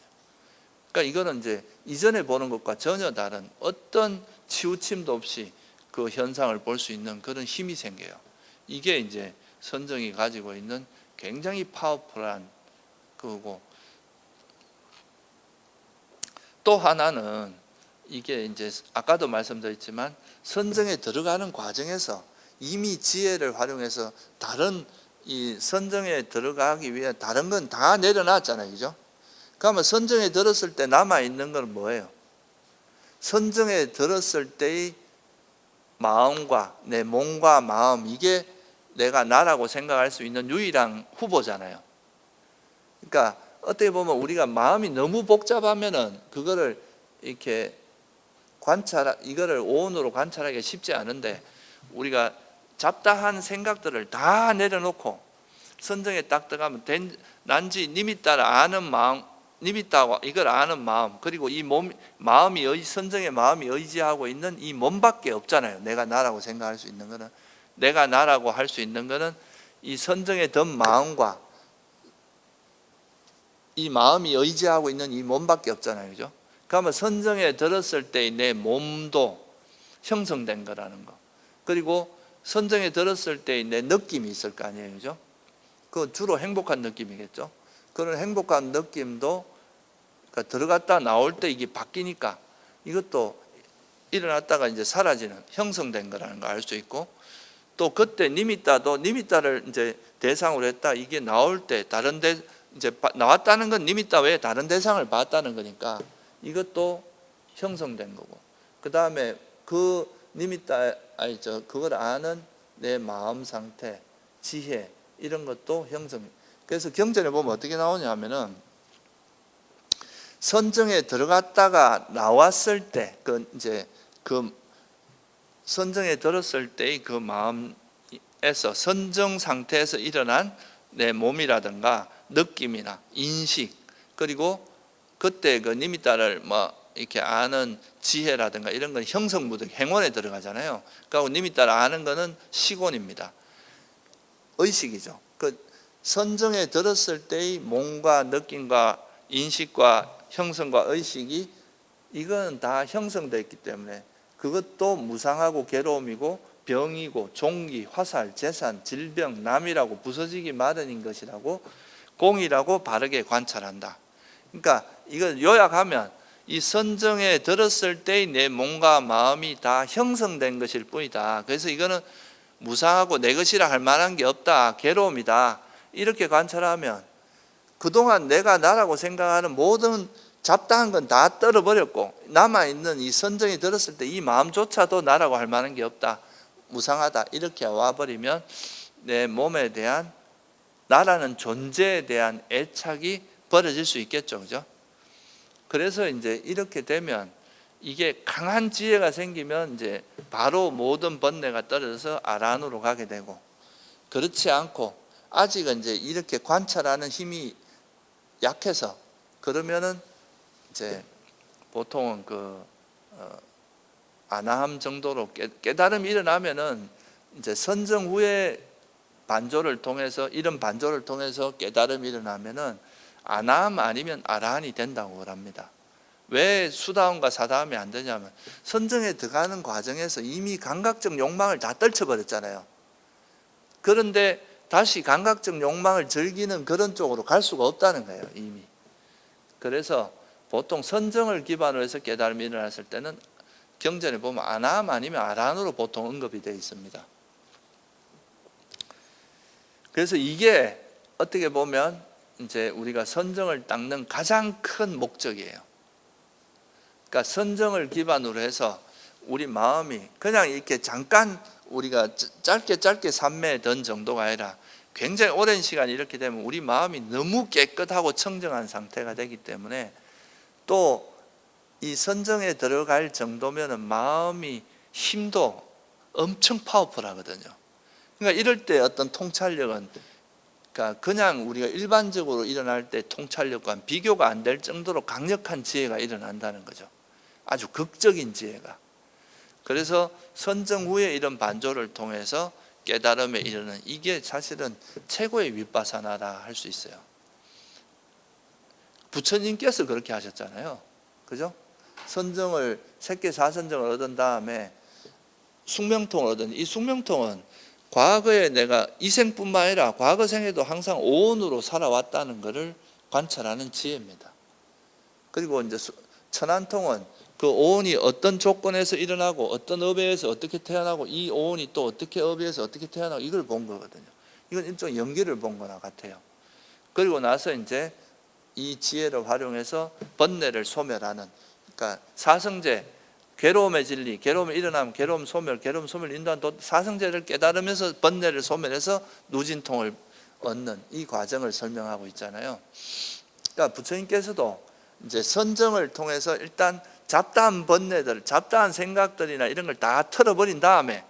그러니까 이거는 이제 이전에 보는 것과 전혀 다른 어떤 치우침도 없이 그 현상을 볼 수 있는 그런 힘이 생겨요. 이게 이제 선정이 가지고 있는 굉장히 파워풀한 그거고, 또 하나는 이게 이제 아까도 말씀드렸지만 선정에 들어가는 과정에서 이미 지혜를 활용해서 다른 이 선정에 들어가기 위해 다른 건 다 내려놨잖아요, 그죠? 그러면 선정에 들었을 때 남아 있는 건 뭐예요? 선정에 들었을 때의 마음과 내 몸과 마음, 이게 내가 나라고 생각할 수 있는 유일한 후보잖아요. 그러니까 어떻게 보면 우리가 마음이 너무 복잡하면은 그거를 이렇게 이거를 오온으로 관찰하기가 쉽지 않은데, 우리가 잡다한 생각들을 다 내려놓고 선정에 딱 들어가면 난지 님이 따라 아는 마음, 님이 따라 이걸 아는 마음, 그리고 이 마음이 선정의 마음이 의지하고 있는 이 몸밖에 없잖아요. 내가 나라고 생각할 수 있는 거는, 내가 나라고 할 수 있는 거는 이 선정에 든 마음과 이 마음이 의지하고 있는 이 몸밖에 없잖아요, 그죠? 그러면 선정에 들었을 때 내 몸도 형성된 거라는 거, 그리고 선정에 들었을 때 내 느낌이 있을 거 아니에요, 그죠? 그 주로 행복한 느낌이겠죠. 그런 행복한 느낌도 그러니까 들어갔다 나올 때 이게 바뀌니까 이것도 일어났다가 이제 사라지는, 형성된 거라는 걸 알 수 있고, 또 그때 니미따를 이제 대상으로 했다, 이게 나올 때 다른 데 이제 나왔다는 건 니미따 외에 다른 대상을 봤다는 거니까 이것도 형성된 거고, 그 다음에 그 니미따 그걸 아는 내 마음 상태, 지혜, 이런 것도 형성. 그래서 경전에 보면 어떻게 나오냐 하면은 선정에 들어갔다가 나왔을 때 이제 그 선정에 들었을 때의 그 마음에서 선정 상태에서 일어난 내 몸이라든가 느낌이나 인식, 그리고 그때 그 니미따를 이렇게 아는 지혜라든가 이런 건 형성무득 행원에 들어가잖아요. 그리고 니미따를 아는 거는 시곤입니다. 의식이죠. 그 선정에 들었을 때의 몸과 느낌과 인식과 형성과 의식이 이건 다 형성되어 있기 때문에 그것도 무상하고 괴로움이고 병이고 종기, 화살, 재산, 질병, 남이라고 부서지기 마련인 것이라고 공이라고 바르게 관찰한다. 그러니까 이걸 요약하면 이 선정에 들었을 때의 내 몸과 마음이 다 형성된 것일 뿐이다. 그래서 이거는 무상하고 내 것이라 할 만한 게 없다, 괴로움이다, 이렇게 관찰하면 그동안 내가 나라고 생각하는 모든 잡다한 건 다 떨어버렸고 남아있는 이 선정이 들었을 때 이 마음조차도 나라고 할 만한 게 없다, 무상하다, 이렇게 와버리면 내 몸에 대한 나라는 존재에 대한 애착이 버려질 수 있겠죠, 그죠? 그래서 이제 이렇게 되면 이게 강한 지혜가 생기면 이제 바로 모든 번뇌가 떨어져서 아란으로 가게 되고, 그렇지 않고 아직은 이제 이렇게 관찰하는 힘이 약해서 그러면은 이제 보통은 아나함 정도로 깨달음이 일어나면은 이제 선정 후에 반조를 통해서, 이런 반조를 통해서 깨달음이 일어나면은 아나함 아니면 아라한이 된다고 합니다. 왜 수다움과 사다움이 안 되냐면 선정에 들어가는 과정에서 이미 감각적 욕망을 다 떨쳐버렸잖아요. 그런데 다시 감각적 욕망을 즐기는 그런 쪽으로 갈 수가 없다는 거예요, 이미. 그래서 보통 선정을 기반으로 해서 깨달음이 일어났을 때는 경전에 보면 아나함 아니면 아라한으로 보통 언급이 되어 있습니다. 그래서 이게 어떻게 보면 이제 우리가 선정을 닦는 가장 큰 목적이에요. 그러니까 선정을 기반으로 해서 우리 마음이 그냥 이렇게 잠깐 우리가 짧게 삼매던 정도가 아니라 굉장히 오랜 시간 이렇게 되면 우리 마음이 너무 깨끗하고 청정한 상태가 되기 때문에 또 이 선정에 들어갈 정도면은 마음이 힘도 엄청 파워풀하거든요. 그러니까 이럴 때 어떤 통찰력은 그러니까 그냥 우리가 일반적으로 일어날 때 통찰력과는 비교가 안 될 정도로 강력한 지혜가 일어난다는 거죠. 아주 극적인 지혜가. 그래서 선정 후에 이런 반조를 통해서 깨달음에 이르는 이게 사실은 최고의 윗바사나라 할 수 있어요. 부처님께서 그렇게 하셨잖아요. 그죠? 선정을 색계 사선정을 얻은 다음에 숙명통을 얻은 이 숙명통은 과거에 내가 이 생뿐만 아니라 과거 생에도 항상 오온으로 살아왔다는 것을 관찰하는 지혜입니다. 그리고 이제 천안통은 그 오온이 어떤 조건에서 일어나고 어떤 업에서 어떻게 태어나고 이 오온이 또 어떻게 업에서 어떻게 태어나고 이걸 본 거거든요. 이건 일종의 연기를 본 거나 같아요. 그리고 나서 이제 이 지혜를 활용해서 번뇌를 소멸하는, 그러니까 사성제, 괴로움의 진리, 괴로움이 일어나면 괴로움 소멸 인도한 사성제를 깨달으면서 번뇌를 소멸해서 누진통을 얻는 이 과정을 설명하고 있잖아요. 그러니까 부처님께서도 이제 선정을 통해서 일단 잡다한 번뇌들, 잡다한 생각들이나 이런 걸 다 털어버린 다음에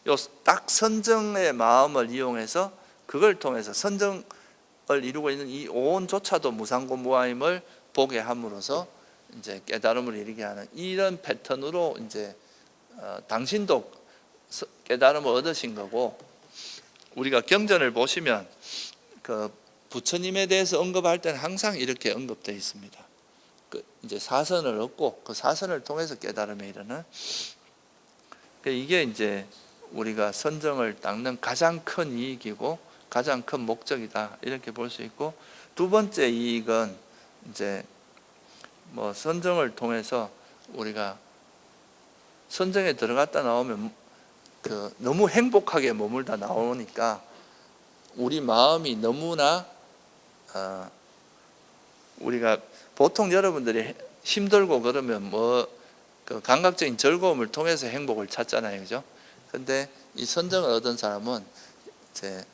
요 딱 선정의 마음을 이용해서 그걸 통해서 선정을 이루고 있는 이 오온조차도 무상고무아임을 보게 함으로써 이제 깨달음을 이루게 하는 이런 패턴으로 이제 당신도 깨달음을 얻으신 거고, 우리가 경전을 보시면 그 부처님에 대해서 언급할 때는 항상 이렇게 언급되어 있습니다. 그 이제 사선을 얻고 그 사선을 통해서 깨달음에 이르는, 이게 이제 우리가 선정을 닦는 가장 큰 이익이고 가장 큰 목적이다 이렇게 볼 수 있고, 두 번째 이익은 이제 뭐 선정을 통해서 우리가 선정에 들어갔다 나오면 그 너무 행복하게 머물다 나오니까 우리 마음이 너무나 우리가 보통 여러분들이 힘들고 그러면 뭐 그 감각적인 즐거움을 통해서 행복을 찾잖아요, 그죠? 근데 이 선정을 얻은 사람은 이제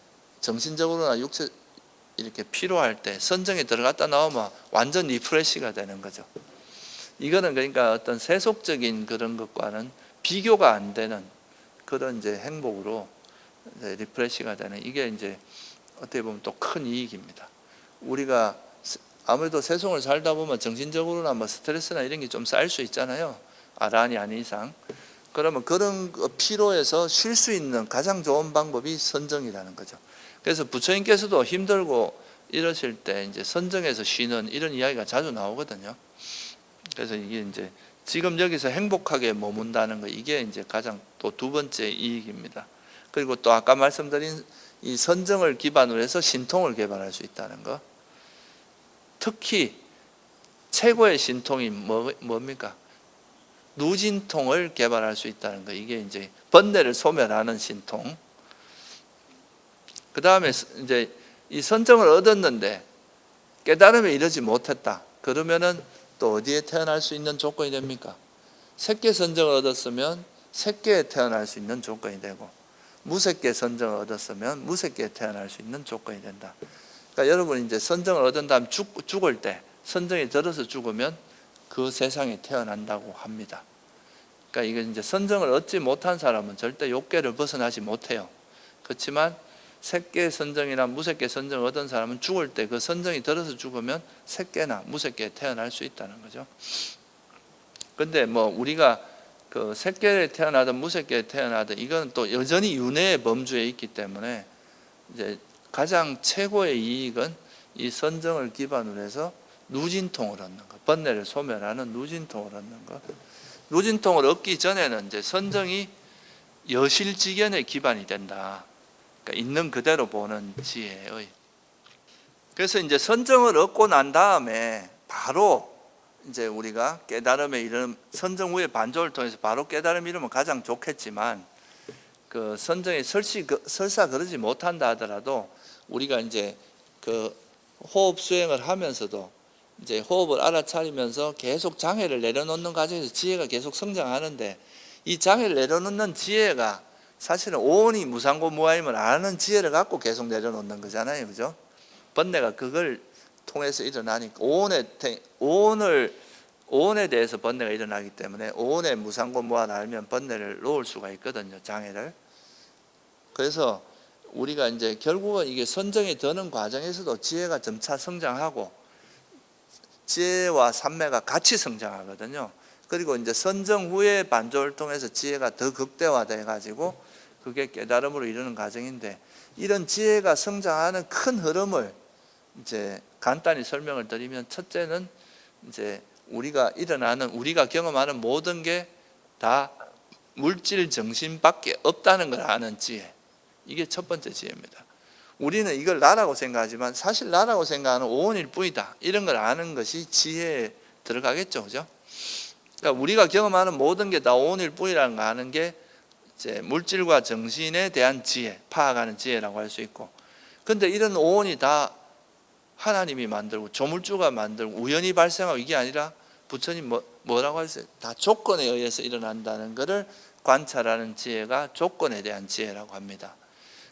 정신적으로나 육체 이렇게 피로할 때 선정에 들어갔다 나오면 완전 리프레시가 되는 거죠. 이거는 그러니까 어떤 세속적인 그런 것과는 비교가 안 되는 그런 이제 행복으로 이제 리프레시가 되는, 이게 이제 어떻게 보면 또 큰 이익입니다. 우리가 아무래도 세속을 살다 보면 정신적으로나 뭐 스트레스나 이런 게 좀 쌓일 수 있잖아요. 아란이 아닌 이상. 그러면 그런 피로에서 쉴 수 있는 가장 좋은 방법이 선정이라는 거죠. 그래서 부처님께서도 힘들고 이러실 때 이제 선정에서 쉬는 이런 이야기가 자주 나오거든요. 그래서 이게 이제 지금 여기서 행복하게 머문다는 거, 이게 이제 가장 또 두 번째 이익입니다. 그리고 또 아까 말씀드린 이 선정을 기반으로 해서 신통을 개발할 수 있다는 거. 특히 최고의 신통이 뭡니까? 누진통을 개발할 수 있다는 거. 이게 이제 번뇌를 소멸하는 신통. 그 다음에 이제 이 선정을 얻었는데 깨달음에 이르지 못했다. 그러면은 또 어디에 태어날 수 있는 조건이 됩니까? 색계 선정을 얻었으면 색계에 태어날 수 있는 조건이 되고, 무색계 선정을 얻었으면 무색계에 태어날 수 있는 조건이 된다. 그러니까 여러분이 이제 선정을 얻은 다음 죽을 때 선정이 들어서 죽으면 그 세상에 태어난다고 합니다. 그러니까 이게 이제 선정을 얻지 못한 사람은 절대 욕계를 벗어나지 못해요. 그렇지만 색계 선정이나 무색계 선정을 얻은 사람은 죽을 때 그 선정이 들어서 죽으면 색계나 무색계에 태어날 수 있다는 거죠. 근데 뭐 우리가 그 색계에 태어나든 무색계에 태어나든 이건 또 여전히 윤회의 범주에 있기 때문에 이제 가장 최고의 이익은 이 선정을 기반으로 해서 누진통을 얻는 것, 번뇌를 소멸하는 누진통을 얻는 것. 누진통을 얻기 전에는 이제 선정이 여실직연의 기반이 된다. 그러니까 있는 그대로 보는 지혜의. 그래서 이제 선정을 얻고 난 다음에 바로 이제 우리가 깨달음에 이르는, 선정 후에 반조를 통해서 바로 깨달음에 이르면 가장 좋겠지만 그 선정이 설사 그러지 못한다 하더라도 우리가 이제 그 호흡 수행을 하면서도 이제 호흡을 알아차리면서 계속 장애를 내려놓는 과정에서 지혜가 계속 성장하는데, 이 장애를 내려놓는 지혜가 사실은 오온이 무상고 무아임을 아는 지혜를 갖고 계속 내려놓는 거잖아요, 그죠? 번뇌가 그걸 통해서 일어나니까 오온에 대해서 번뇌가 일어나기 때문에 오온의 무상고 무아를 알면 번뇌를 놓을 수가 있거든요, 장애를. 그래서 우리가 이제 결국은 이게 선정이 되는 과정에서도 지혜가 점차 성장하고 지혜와 삼매가 같이 성장하거든요. 그리고 이제 선정 후에 반조를 통해서 지혜가 더 극대화돼 가지고 그게 깨달음으로 이르는 과정인데, 이런 지혜가 성장하는 큰 흐름을 이제 간단히 설명을 드리면, 첫째는 이제 우리가 경험하는 모든 게 다 물질 정신밖에 없다는 걸 아는 지혜. 이게 첫 번째 지혜입니다. 우리는 이걸 나라고 생각하지만 사실 나라고 생각하는 오온일 뿐이다, 이런 걸 아는 것이 지혜에 들어가겠죠, 그죠? 그러니까 우리가 경험하는 모든 게 다 오온일 뿐이라는 거 아는 게 이제 물질과 정신에 대한 지혜, 파악하는 지혜라고 할 수 있고, 근데 이런 오온이 다 하나님이 만들고 조물주가 만들고 우연히 발생하고 이게 아니라 부처님 뭐라고 하셨어요? 다 조건에 의해서 일어난다는 것을 관찰하는 지혜가 조건에 대한 지혜라고 합니다.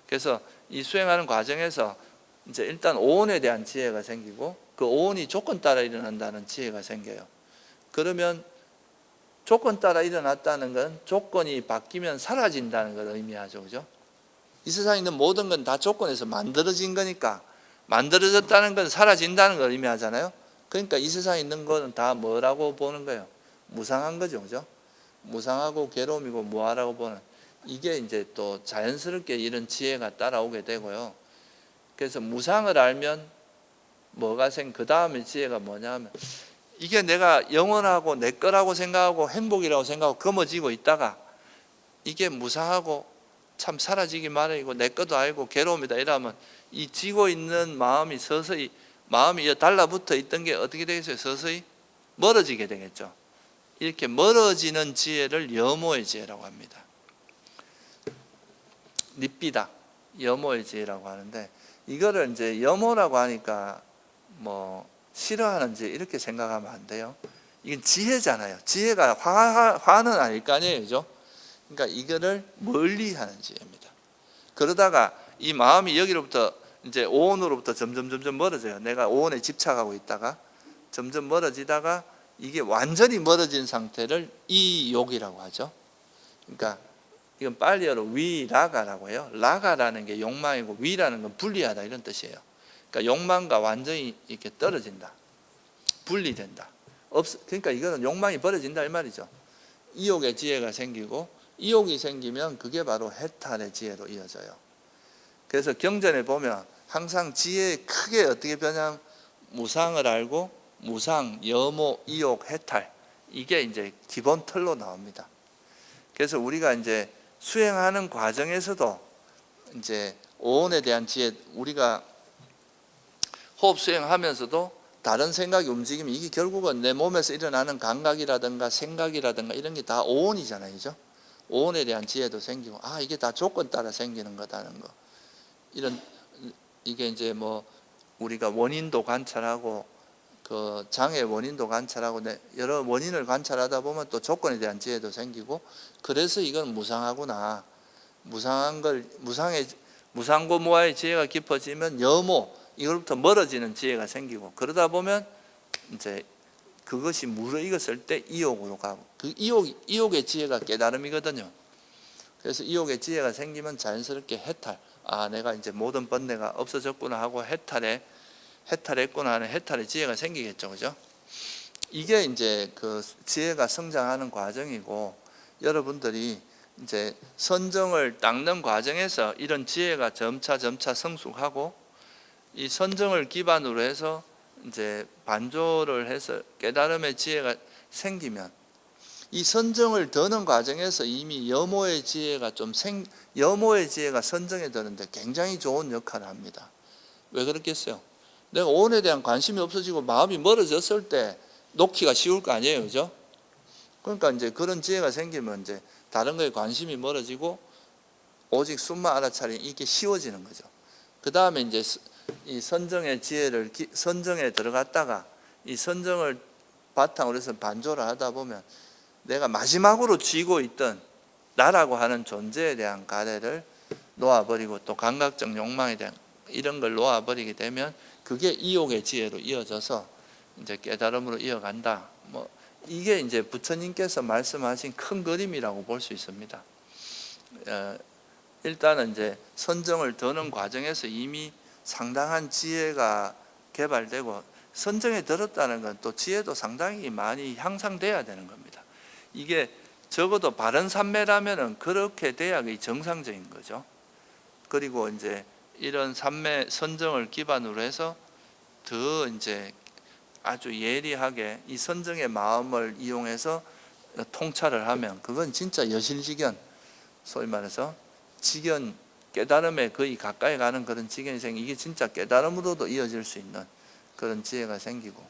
그래서 이 수행하는 과정에서 이제 일단 오온에 대한 지혜가 생기고, 그 오온이 조건 따라 일어난다는 지혜가 생겨요. 그러면 조건 따라 일어났다는 건 조건이 바뀌면 사라진다는 걸 의미하죠, 그죠? 이 세상에 있는 모든 건 다 조건에서 만들어진 거니까, 만들어졌다는 건 사라진다는 걸 의미하잖아요. 그러니까 이 세상에 있는 거는 다 뭐라고 보는 거예요? 무상한 거죠, 그죠? 무상하고 괴로움이고 무아라고 보는, 이게 이제 또 자연스럽게 이런 지혜가 따라오게 되고요. 그래서 무상을 알면 뭐가 그 다음에 지혜가 뭐냐면, 이게 내가 영원하고 내 거라고 생각하고 행복이라고 생각하고 거머쥐고 있다가 이게 무상하고 참 사라지기 마련이고 내 것도 알고 괴로움이다 이러면, 이 쥐고 있는 마음이 서서히, 마음이 달라붙어 있던 게 어떻게 되겠어요? 서서히 멀어지게 되겠죠. 이렇게 멀어지는 지혜를 여모의 지혜라고 합니다. 닙비다, 여모의 지혜라고 하는데, 이거를 이제 여모라고 하니까 뭐 싫어하는 지혜 이렇게 생각하면 안 돼요. 이건 지혜잖아요. 지혜가 화는 아닐 거 아니에요, 그죠? 그러니까 이거를 멀리 하는 지혜입니다. 그러다가 이 마음이 여기로부터 이제 오온으로부터 점점 멀어져요. 내가 오온에 집착하고 있다가 점점 멀어지다가 이게 완전히 멀어진 상태를 이욕이라고 하죠. 그러니까 이건 빨리어로 위라가라고 해요. 라가라는 게 욕망이고 위라는 건 분리하다 이런 뜻이에요. 그러니까 욕망과 완전히 이렇게 떨어진다, 분리된다. 그러니까 이거는 욕망이 버려진다 이 말이죠. 이욕의 지혜가 생기고, 이욕이 생기면 그게 바로 해탈의 지혜로 이어져요. 그래서 경전에 보면 항상 지혜 크게 어떻게 변하면 무상을 알고 무상, 여모, 이욕, 해탈, 이게 이제 기본 틀로 나옵니다. 그래서 우리가 이제 수행하는 과정에서도 이제 오온에 대한 지혜, 우리가 호흡 수행하면서도 다른 생각이 움직이면 이게 결국은 내 몸에서 일어나는 감각이라든가 생각이라든가 이런 게 다 오온이잖아요, 그죠? 오온에 대한 지혜도 생기고, 아 이게 다 조건 따라 생기는 거다는 거. 이게 이제 뭐 우리가 원인도 관찰하고 그 장애 원인도 관찰하고 여러 원인을 관찰하다 보면 또 조건에 대한 지혜도 생기고, 그래서 이건 무상하구나. 무상한 걸 무상고 무아의 지혜가 깊어지면 여모, 이걸부터 멀어지는 지혜가 생기고, 그러다 보면 이제 그것이 무르익었을 때 이욕으로 가고, 그 이욕의 지혜가 깨달음이거든요. 그래서 이욕의 지혜가 생기면 자연스럽게 해탈, 아 내가 이제 모든 번뇌가 없어졌구나 하고 해탈했구나 하는 해탈의 지혜가 생기겠죠, 그죠? 이게 이제 그 지혜가 성장하는 과정이고, 여러분들이 이제 선정을 닦는 과정에서 이런 지혜가 점차 성숙하고, 이 선정을 기반으로 해서 이제 반조를 해서 깨달음의 지혜가 생기면, 이 선정을 드는 과정에서 이미 여모의 지혜가 여모의 지혜가 선정에 드는데 굉장히 좋은 역할을 합니다. 왜 그렇겠어요? 내가 오온에 대한 관심이 없어지고 마음이 멀어졌을 때 놓기가 쉬울 거 아니에요, 그죠? 그러니까 이제 그런 지혜가 생기면 이제 다른 거에 관심이 멀어지고 오직 숨만 알아차리면 이게 쉬워지는 거죠. 그 다음에 이제 이 선정의 지혜를 선정에 들어갔다가 이 선정을 바탕으로 해서 반조를 하다 보면 내가 마지막으로 쥐고 있던 나라고 하는 존재에 대한 가래를 놓아버리고 또 감각적 욕망에 대한 이런 걸 놓아버리게 되면 그게 이욕의 지혜로 이어져서 이제 깨달음으로 이어간다. 뭐 이게 이제 부처님께서 말씀하신 큰 그림이라고 볼 수 있습니다. 일단은 이제 선정을 드는 과정에서 이미 상당한 지혜가 개발되고 선정에 들었다는 건 또 지혜도 상당히 많이 향상돼야 되는 겁니다. 이게 적어도 바른 삼매라면은 그렇게 돼야 정상적인 거죠. 그리고 이제 이런 삼매 선정을 기반으로 해서 더 이제 아주 예리하게 이 선정의 마음을 이용해서 통찰을 하면 그건 진짜 여실직연, 소위 말해서 직연, 깨달음에 거의 가까이 가는 그런 직연이 생기고 이게 진짜 깨달음으로도 이어질 수 있는 그런 지혜가 생기고.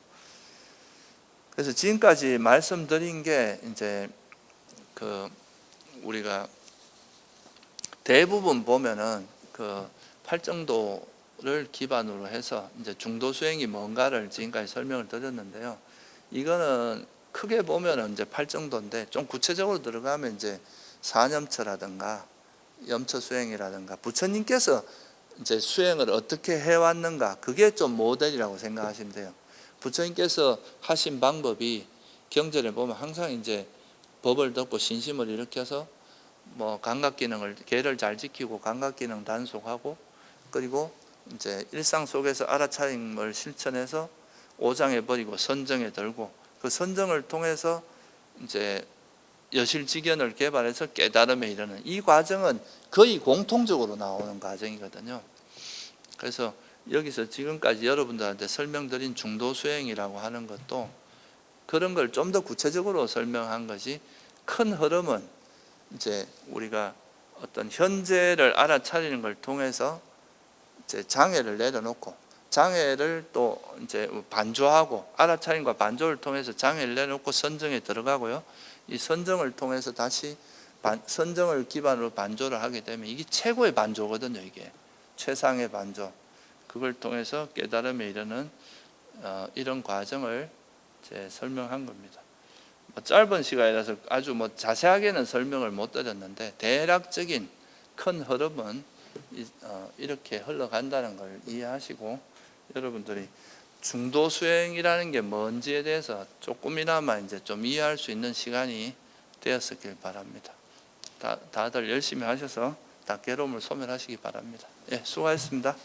그래서 지금까지 말씀드린 게 이제 우리가 대부분 보면은 팔정도를 기반으로 해서 이제 중도 수행이 뭔가를 지금까지 설명을 드렸는데요. 이거는 크게 보면은 이제 팔정도인데 좀 구체적으로 들어가면 이제 사념처라든가 염처 수행이라든가 부처님께서 이제 수행을 어떻게 해왔는가 그게 좀 모델이라고 생각하시면 돼요. 부처님께서 하신 방법이 경전에 보면 항상 이제 법을 듣고 신심을 일으켜서 뭐 감각기능을 계를 잘 지키고 감각기능 단속하고 그리고 이제 일상 속에서 알아차림을 실천해서 오장해 버리고 선정에 들고 그 선정을 통해서 이제 여실직연을 개발해서 깨달음에 이르는 이 과정은 거의 공통적으로 나오는 과정이거든요. 그래서 여기서 지금까지 여러분들한테 설명드린 중도 수행이라고 하는 것도 그런 걸 좀 더 구체적으로 설명한 것이 큰 흐름은 이제 우리가 어떤 현재를 알아차리는 걸 통해서 이제 장애를 내려놓고 장애를 또 이제 반조하고 알아차림과 반조를 통해서 장애를 내려놓고 선정에 들어가고요. 이 선정을 통해서 다시 선정을 기반으로 반조를 하게 되면 이게 최고의 반조거든요. 이게 최상의 반조. 그걸 통해서 깨달음에 이르는 이런 과정을 이제 설명한 겁니다. 짧은 시간이라서 아주 자세하게는 설명을 못 드렸는데 대략적인 큰 흐름은 이렇게 흘러간다는 걸 이해하시고 여러분들이 중도 수행이라는 게 뭔지에 대해서 조금이나마 이제 좀 이해할 수 있는 시간이 되었길 바랍니다. 다들 열심히 하셔서 다 괴로움을 소멸하시기 바랍니다. 예, 수고하셨습니다.